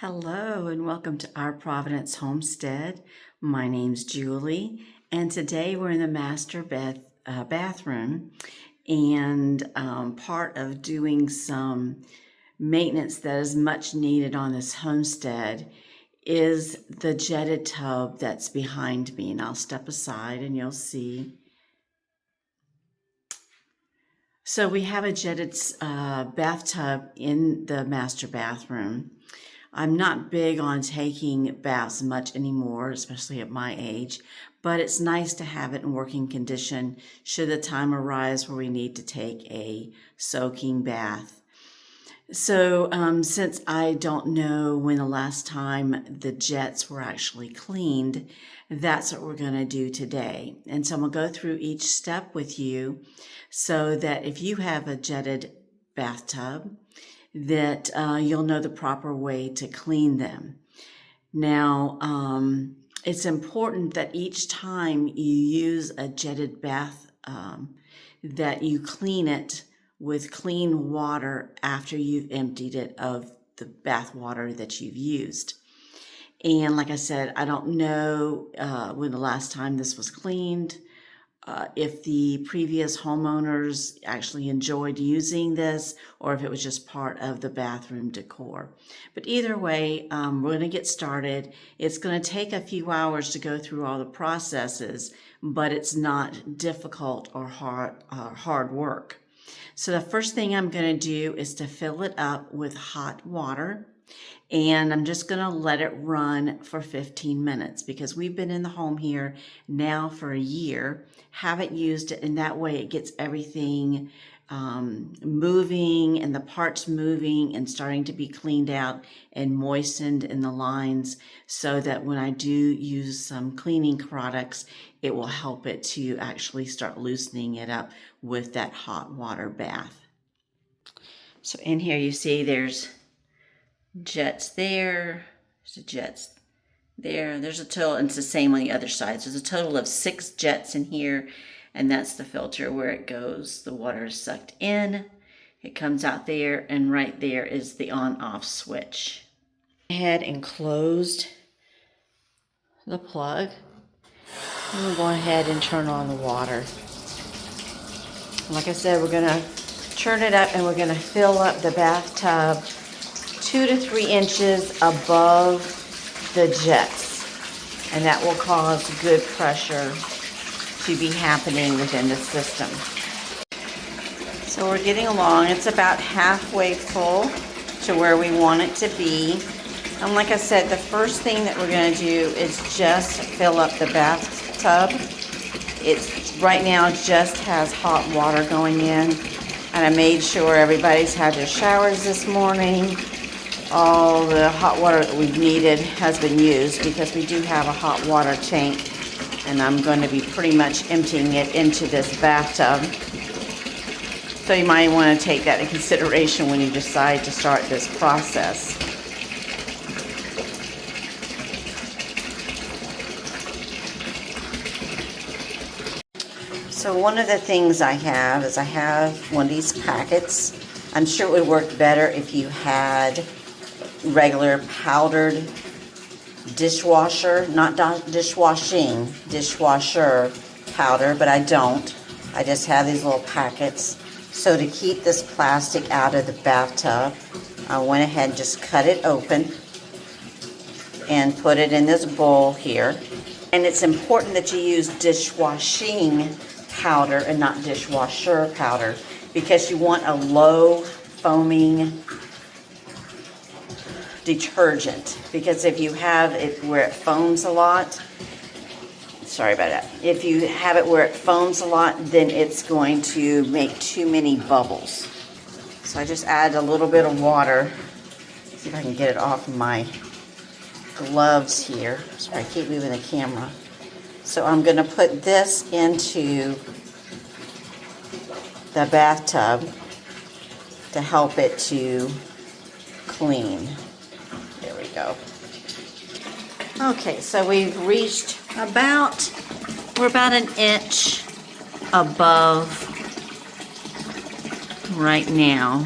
Hello and welcome to our Providence Homestead. My name's Julie, and today we're in the master bathroom, and part of doing some maintenance that is much needed on this homestead is the jetted tub that's behind me, and I'll step aside and you'll see. So we have a jetted bathtub in the master bathroom. I'm not big on taking baths much anymore, especially at my age, but it's nice to have it in working condition should the time arise where we need to take a soaking bath. So since I don't know when the last time the jets were actually cleaned, that's what we're going to do today. And so I'm going to go through each step with you so that if you have a jetted bathtub, that you'll know the proper way to clean them. Now, it's important that each time you use a jetted bath, that you clean it with clean water after you've emptied it of the bath water that you've used. And like I said, I don't know when the last time this was cleaned, if the previous homeowners actually enjoyed using this, or if it was just part of the bathroom decor. But either way, we're going to get started. It's going to take a few hours to go through all the processes, but it's not difficult or hard work. So the first thing I'm going to do is to fill it up with hot water. And I'm just going to let it run for 15 minutes because we've been in the home here now for a year, haven't used it, and that way it gets everything moving and the parts moving and starting to be cleaned out and moistened in the lines so that when I do use some cleaning products, it will help it to actually start loosening it up with that hot water bath. So in here you see there's jets there, there's jets there, there's a total, and it's the same on the other side. So there's a total of 6 jets in here, and that's the filter where it goes. The water is sucked in, it comes out there, and right there is the on-off switch. Ahead and closed the plug, and we'll go ahead and turn on the water. Like I said, we're gonna turn it up and we're gonna fill up the bathtub 2 to 3 inches above the jets, and that will cause good pressure to be happening within the system. So we're getting along. It's about halfway full to where we want it to be. And like I said, the first thing that we're going to do is just fill up the bathtub. It's right now just has hot water going in, and I made sure everybody's had their showers this morning. All the hot water that we've needed has been used because we do have a hot water tank, and I'm going to be pretty much emptying it into this bathtub. So you might want to take that in consideration when you decide to start this process. So one of the things I have is I have one of these packets. I'm sure it would work better if you had regular powdered dishwasher, not dishwashing, dishwasher powder, but I don't. I just have these little packets. So to keep this plastic out of the bathtub, I went ahead and just cut it open and put it in this bowl here. And it's important that you use dishwashing powder and not dishwasher powder because you want a low foaming detergent, because if you have it where it foams a lot, sorry about that, if you have it where it foams a lot, then it's going to make too many bubbles. So I just add a little bit of water. See if I can get it off of my gloves here. Sorry, I keep moving the camera. So I'm going to put this into the bathtub to help it to clean. There we go. Okay, so we've reached we're about an inch above right now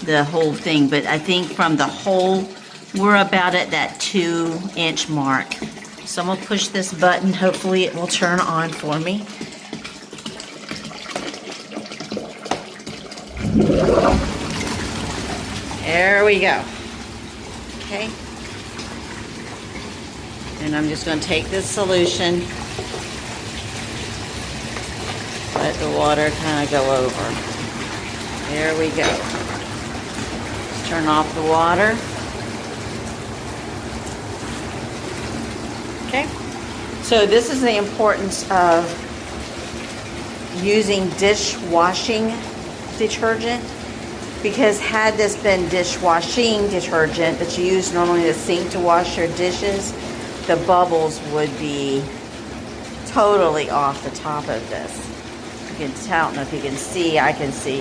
the whole thing, but I think from the hole, we're about at that 2-inch mark. So I'm gonna push this button. Hopefully it will turn on for me. There we go. Okay. And I'm just going to take this solution, let the water kind of go over. There we go. Let's turn off the water. Okay. So this is the importance of using dishwashing detergent, because had this been dishwashing detergent that you use normally in the sink to wash your dishes, the bubbles would be totally off the top of this. You can tell, I don't know if you can see, I can see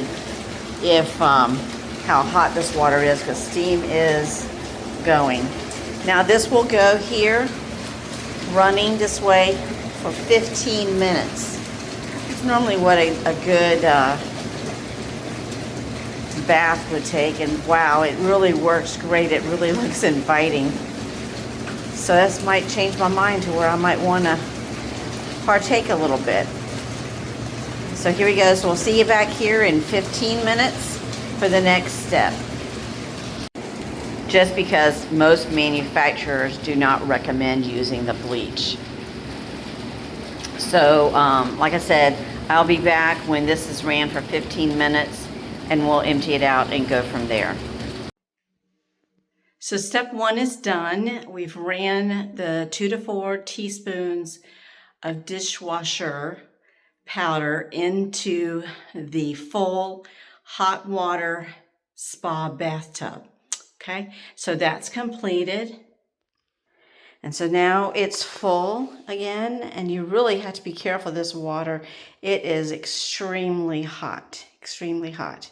if how hot this water is, because steam is going. Now this will go here running this way for 15 minutes. It's normally what a good bath would take, and wow, it really works great. It really looks inviting. So this might change my mind to where I might want to partake a little bit. So here we go. So we'll see you back here in 15 minutes for the next step. Just because most manufacturers do not recommend using the bleach. So like I said, I'll be back when this is ran for 15 minutes and we'll empty it out and go from there. So step 1 is done. We've ran the 2 to 4 teaspoons of dishwasher powder into the full hot water spa bathtub. Okay, so that's completed. And so now it's full again, and you really have to be careful of this water. It is extremely hot, extremely hot.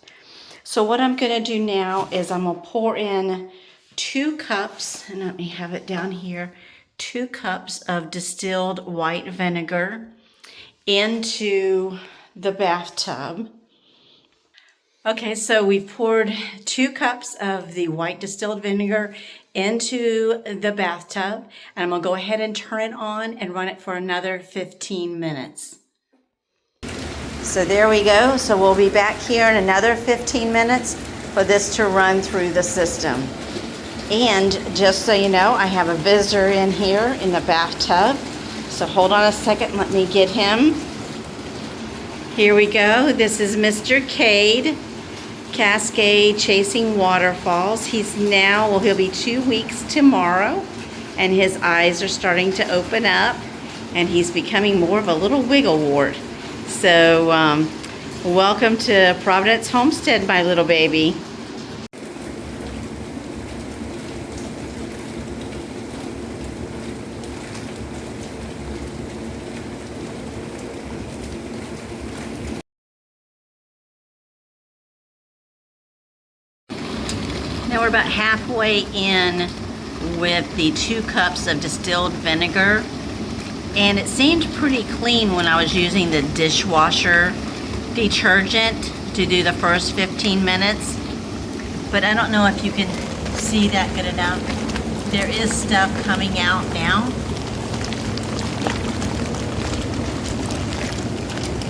So what I'm gonna do now is I'm gonna pour in 2 cups, and let me have it down here, 2 cups of distilled white vinegar into the bathtub. Okay, so we've poured 2 cups of the white distilled vinegar into the bathtub, and I'm gonna go ahead and turn it on and run it for another 15 minutes. So there we go. So we'll be back here in another 15 minutes for this to run through the system. And just so you know, I have a visitor in here in the bathtub. So hold on a second, let me get him. Here we go. This is Mr. Cade, Cascade Chasing Waterfalls. He's now, well, he'll be 2 weeks tomorrow, and his eyes are starting to open up, and he's becoming more of a little wiggle wart. So welcome to Providence Homestead, my little baby. Now we're about halfway in with the 2 cups of distilled vinegar, and it seemed pretty clean when I was using the dishwasher detergent to do the first 15 minutes, but I don't know if you can see that good enough. There is stuff coming out now.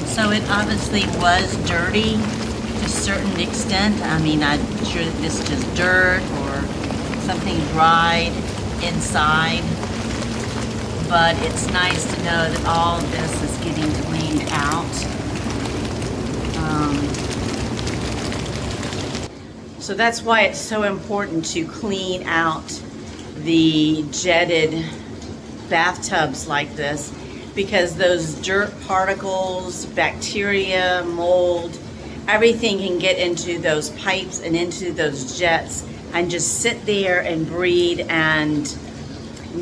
So it obviously was dirty to a certain extent. I mean, I'm sure that this is just dirt or something dried inside, but it's nice to know that all of this is getting cleaned out. So that's why it's so important to clean out the jetted bathtubs like this, because those dirt particles, bacteria, mold, everything can get into those pipes and into those jets and just sit there and breed and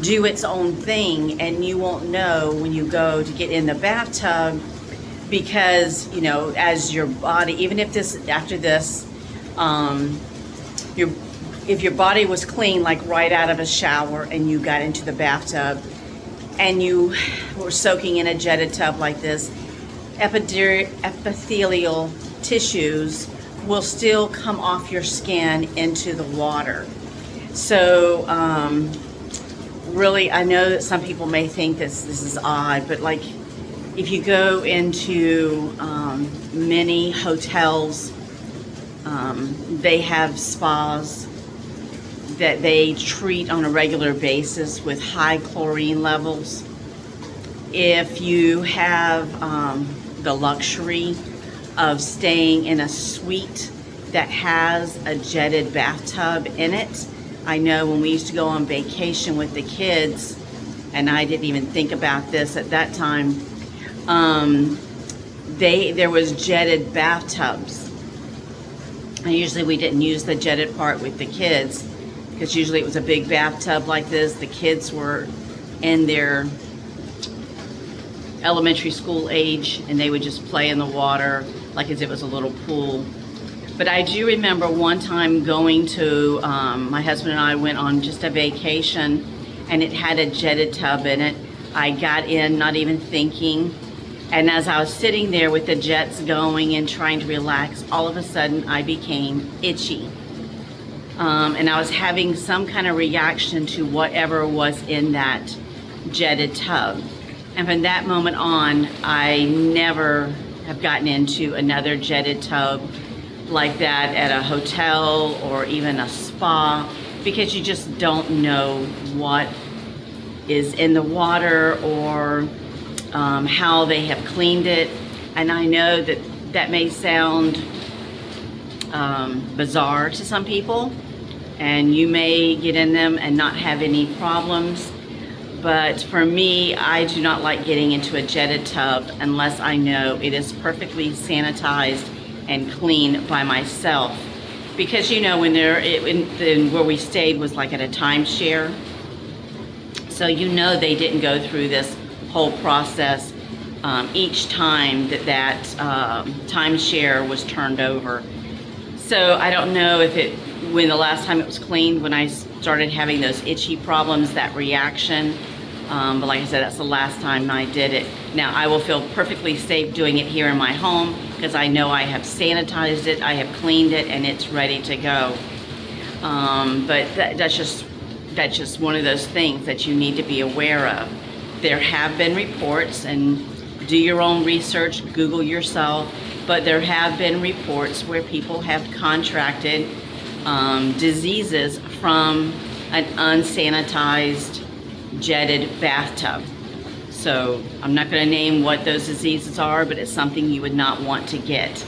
do its own thing, and you won't know when you go to get in the bathtub, because, you know, as your body, even if this, after this, if your body was clean, like right out of a shower, and you got into the bathtub and you were soaking in a jetted tub like this, epithelial tissues will still come off your skin into the water. So really, I know that some people may think this is odd, but like if you go into many hotels, they have spas that they treat on a regular basis with high chlorine levels. If you have the luxury of staying in a suite that has a jetted bathtub in it, I know when we used to go on vacation with the kids, and I didn't even think about this at that time, there was jetted bathtubs. And usually we didn't use the jetted part with the kids, because usually it was a big bathtub like this. The kids were in their elementary school age, and they would just play in the water like as if it was a little pool. But I do remember one time going to, my husband and I went on just a vacation, and it had a jetted tub in it. I got in not even thinking, and as I was sitting there with the jets going and trying to relax, all of a sudden I became itchy. And I was having some kind of reaction to whatever was in that jetted tub. And from that moment on, I never have gotten into another jetted tub like that at a hotel or even a spa, because you just don't know what is in the water or how they have cleaned it. And I know that that may sound bizarre to some people, and you may get in them and not have any problems. But for me, I do not like getting into a jetted tub unless I know it is perfectly sanitized and clean by myself. Because you know, when where we stayed was like at a timeshare, so you know they didn't go through this whole process each time that timeshare was turned over. So I don't know if when the last time it was cleaned, when I started having those itchy problems, that reaction. But like I said, that's the last time I did it. Now I will feel perfectly safe doing it here in my home, because I know I have sanitized it, I have cleaned it, and it's ready to go. But that's just one of those things that you need to be aware of. There have been reports, and do your own research, Google yourself, but there have been reports where people have contracted diseases from an unsanitized jetted bathtub. So I'm not going to name what those diseases are, but it's something you would not want to get.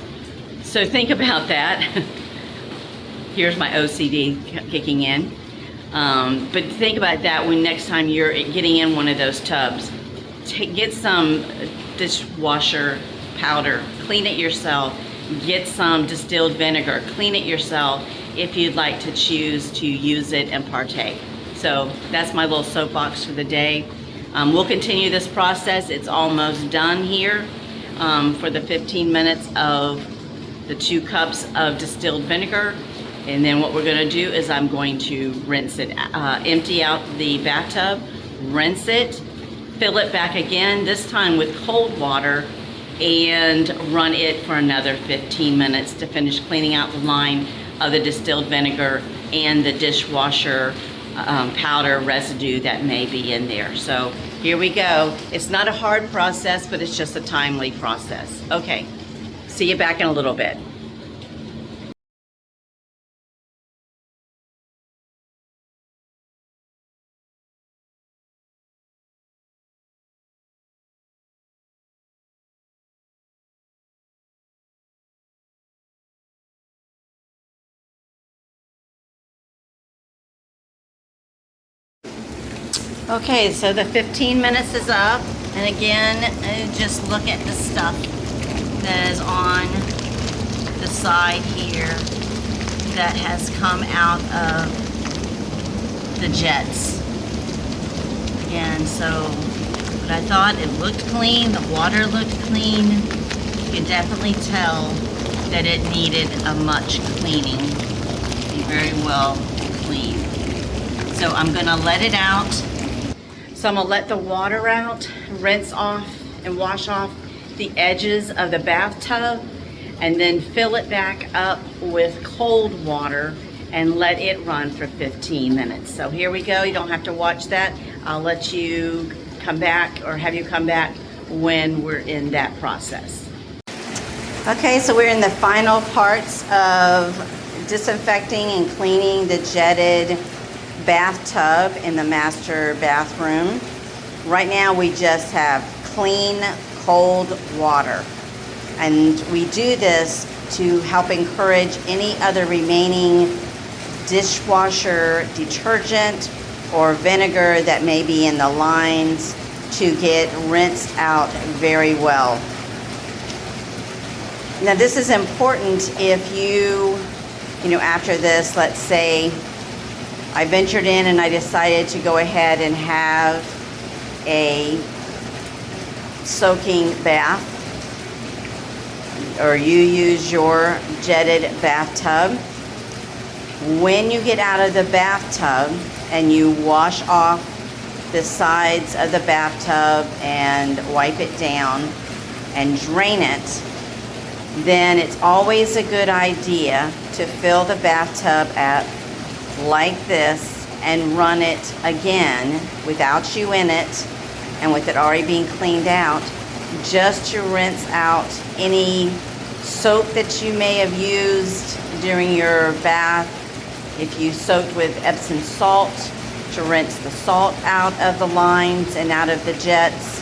So think about that. Here's my OCD kicking in. But think about that when next time you're getting in one of those tubs. Get some dishwasher powder, clean it yourself. Get some distilled vinegar, clean it yourself if you'd like to choose to use it and partake. So that's my little soapbox for the day. We'll continue this process. It's almost done here for the 15 minutes of the 2 cups of distilled vinegar. And then what we're going to do is I'm going to rinse it, empty out the bathtub, rinse it, fill it back again, this time with cold water, and run it for another 15 minutes to finish cleaning out the line of the distilled vinegar and the dishwasher powder residue that may be in there. So here we go. It's not a hard process, but it's just a timely process. Okay, see you back in a little bit. Okay, so the 15 minutes is up, and again, just look at the stuff that is on the side here that has come out of the jets. Again, so but I thought it looked clean, the water looked clean. You could definitely tell that it needed a much cleaning, be very well cleaned. So I'm gonna let it out. So I'm gonna let the water out, rinse off and wash off the edges of the bathtub. and then fill it back up with cold water and let it run for 15 minutes. So here we go. You don't have to watch that. I'll let you come back, or have you come back when we're in that process. Okay, so we're in the final parts of disinfecting and cleaning the jetted bathtub in the master bathroom. Right now we just have clean, cold water. And we do this to help encourage any other remaining dishwasher detergent or vinegar that may be in the lines to get rinsed out very well. Now this is important if you know, after this, let's say I ventured in and I decided to go ahead and have a soaking bath, or you use your jetted bathtub. When you get out of the bathtub and you wash off the sides of the bathtub and wipe it down and drain it, then it's always a good idea to fill the bathtub up like this and run it again without you in it and with it already being cleaned out, just to rinse out any soap that you may have used during your bath. If you soaked with Epsom salt, to rinse the salt out of the lines and out of the jets,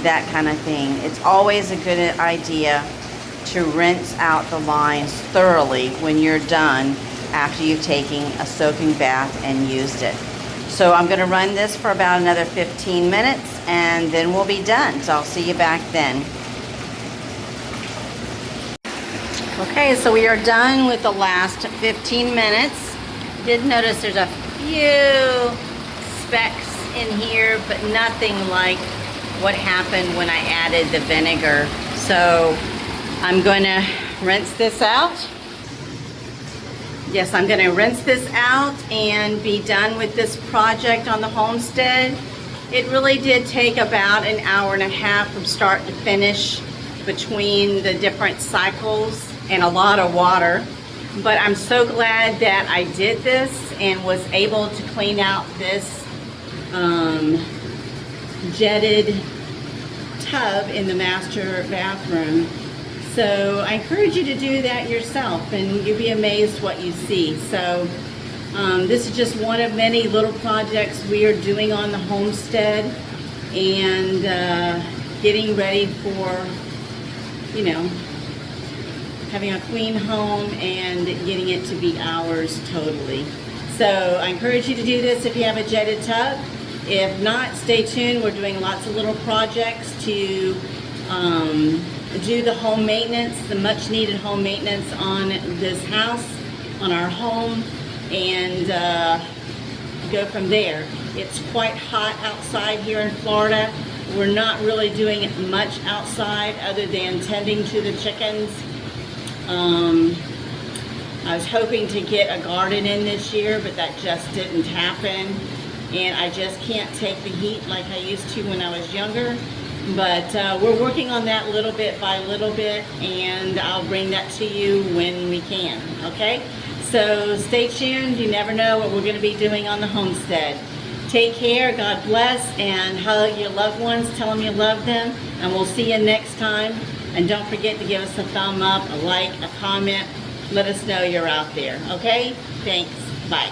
that kind of thing. It's always a good idea to rinse out the lines thoroughly when you're done after you've taken a soaking bath and used it. So I'm going to run this for about another 15 minutes and then we'll be done. So I'll see you back then. Okay, so we are done with the last 15 minutes. Did notice there's a few specks in here, but nothing like what happened when I added the vinegar. So I'm going to rinse this out. Yes, I'm going to rinse this out and be done with this project on the homestead. It really did take about an hour and a half from start to finish between the different cycles and a lot of water. But I'm so glad that I did this and was able to clean out this jetted tub in the master bathroom. So I encourage you to do that yourself and you'll be amazed what you see. So this is just one of many little projects we are doing on the homestead and getting ready for, you know, having a clean home and getting it to be ours totally. So I encourage you to do this if you have a jetted tub. If not, stay tuned. We're doing lots of little projects to do the home maintenance, the much needed home maintenance on this house, on our home, and go from there. It's quite hot outside here in Florida. We're not really doing much outside other than tending to the chickens. I was hoping to get a garden in this year, but that just didn't happen. And I just can't take the heat like I used to when I was younger. But we're working on that little bit by little bit, and I'll bring that to you when we can, okay? So stay tuned. You never know what we're going to be doing on the homestead. Take care, God bless, and hug your loved ones. Tell them you love them, and we'll see you next time. And don't forget to give us a thumb up, a like, a comment. Let us know you're out there, okay? Thanks. Bye.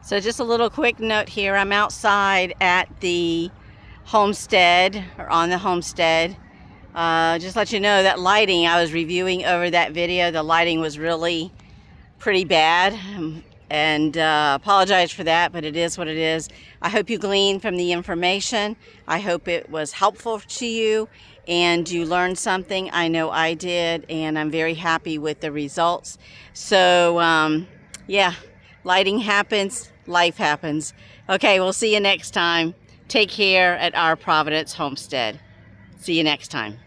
So just a little quick note here. I'm outside at the homestead, or on the homestead. Just let you know that lighting, I was reviewing over that video, the lighting was really pretty bad. And apologize for that, but it is what it is. I hope you gleaned from the information. I hope it was helpful to you and you learned something. I know I did, and I'm very happy with the results. So yeah, lighting happens, life happens. Okay, we'll see you next time. Take care at our Providence homestead. See you next time.